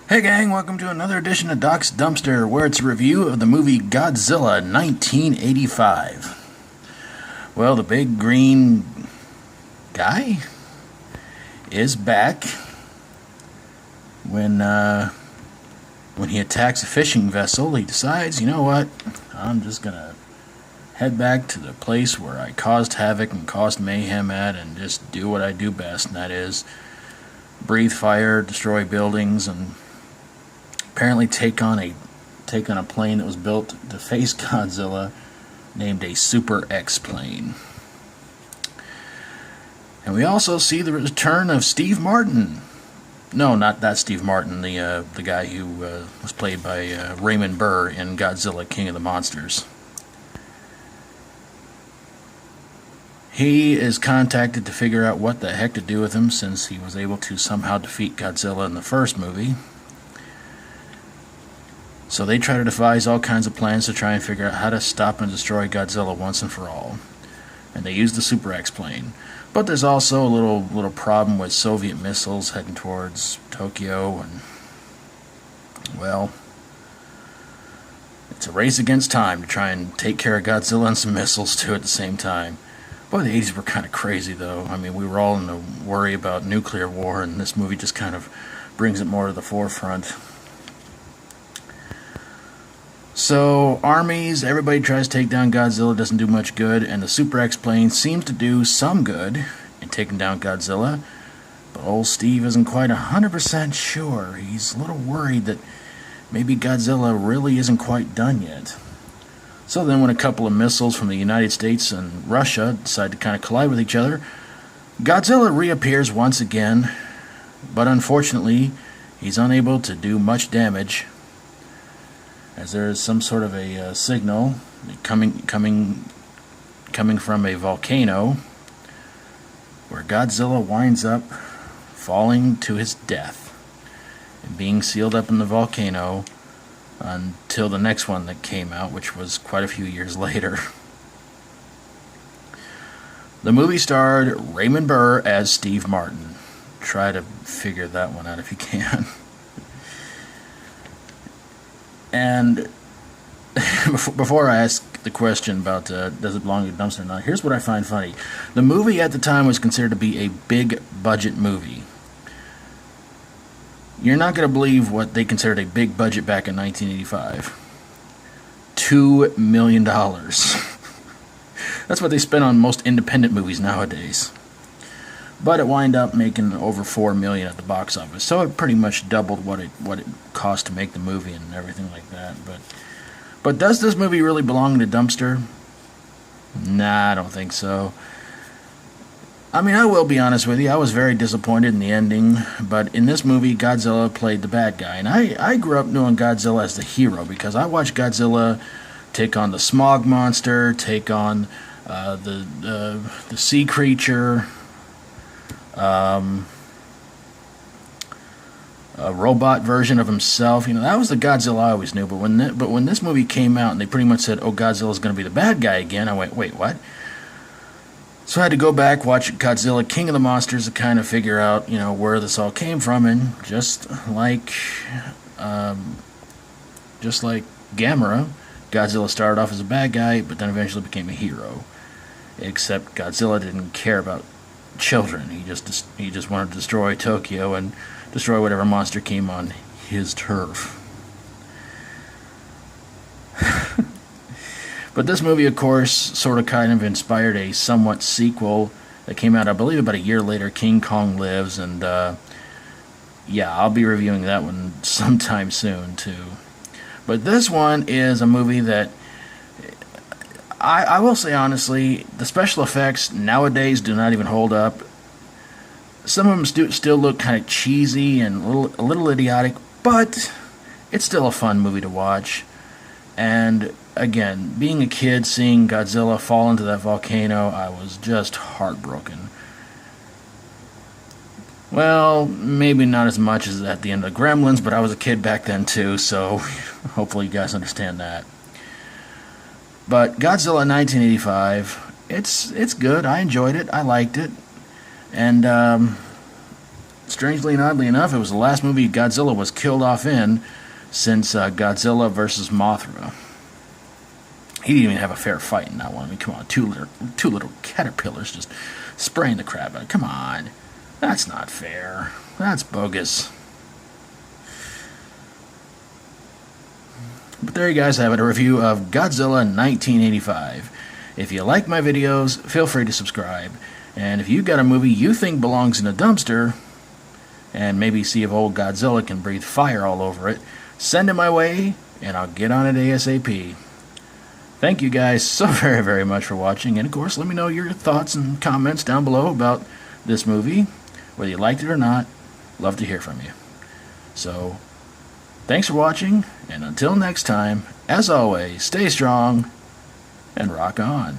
Hey gang, welcome to another edition of Doc's Dumpster, where it's a review of the movie Godzilla 1985. Well, the big green guy is back when he attacks a fishing vessel. He decides, you know what, I'm just gonna head back to the place where I caused havoc and caused mayhem at and just do what I do best, and that is breathe fire, destroy buildings, and apparently take on a plane that was built to face Godzilla, named a Super X plane. And we also see the return of Steve Martin. No, not that Steve Martin, the guy who was played by Raymond Burr in Godzilla King of the Monsters. He is contacted to figure out what the heck to do with him, since he was able to somehow defeat Godzilla in the first movie. So they try to devise all kinds of plans to try and figure out how to stop and destroy Godzilla once and for all. And they use the Super X plane. But there's also a little problem with Soviet missiles heading towards Tokyo, and well, it's a race against time to try and take care of Godzilla and some missiles too at the same time. Boy, the 80s were kind of crazy though. I mean, we were all in a worry about nuclear war, and this movie just kind of brings it more to the forefront. So, armies, everybody tries to take down Godzilla, doesn't do much good, and the Super X plane seems to do some good in taking down Godzilla, but old Steve isn't quite 100% sure. He's a little worried that maybe Godzilla really isn't quite done yet. So then when a couple of missiles from the United States and Russia decide to kind of collide with each other, Godzilla reappears once again, but unfortunately, he's unable to do much damage, as there is some sort of a signal coming from a volcano, where Godzilla winds up falling to his death and being sealed up in the volcano until the next one that came out, which was quite a few years later. The movie starred Raymond Burr as Steve Martin. Try to figure that one out if you can. And before I ask the question about does it belong to the dumpster or not, here's what I find funny. The movie at the time was considered to be a big budget movie. You're not going to believe what they considered a big budget back in 1985. $2 million. That's what they spent on most independent movies nowadays. But it wound up making over $4 million at the box office, so it pretty much doubled what it cost to make the movie and everything like that. But does this movie really belong in the dumpster? Nah, I don't think so. I mean, I will be honest with you, I was very disappointed in the ending, but in this movie, Godzilla played the bad guy, and I grew up knowing Godzilla as the hero, because I watched Godzilla take on the smog monster, take on the sea creature, a robot version of himself. You know, that was the Godzilla I always knew. But when this movie came out and they pretty much said, "Oh, Godzilla's going to be the bad guy again," I went, "Wait, what?" So I had to go back, watch Godzilla King of the Monsters to kind of figure out, you know, where this all came from. And just like Gamera, Godzilla started off as a bad guy, but then eventually became a hero. Except Godzilla didn't care about children. He just wanted to destroy Tokyo and destroy whatever monster came on his turf. But this movie, of course, sort of kind of inspired a somewhat sequel that came out, I believe, about a year later, King Kong Lives, and yeah, I'll be reviewing that one sometime soon too. But this one is a movie that I will say honestly, the special effects nowadays do not even hold up. Some of them still look kind of cheesy and a little idiotic, but it's still a fun movie to watch. And again, being a kid, seeing Godzilla fall into that volcano, I was just heartbroken. Well, maybe not as much as at the end of the Gremlins, but I was a kid back then too, so hopefully you guys understand that. But Godzilla 1985, it's good. I enjoyed it. I liked it. And strangely and oddly enough, it was the last movie Godzilla was killed off in since Godzilla vs. Mothra. He didn't even have a fair fight in that one. I mean, come on, two little caterpillars just spraying the crap out. Come on. That's not fair. That's bogus. But there you guys have it, a review of Godzilla 1985. If you like my videos, feel free to subscribe. And if you've got a movie you think belongs in a dumpster, and maybe see if old Godzilla can breathe fire all over it, send it my way, and I'll get on it ASAP. Thank you guys so very, very much for watching, and of course, let me know your thoughts and comments down below about this movie, whether you liked it or not. Love to hear from you. So, thanks for watching, and until next time, as always, stay strong and rock on.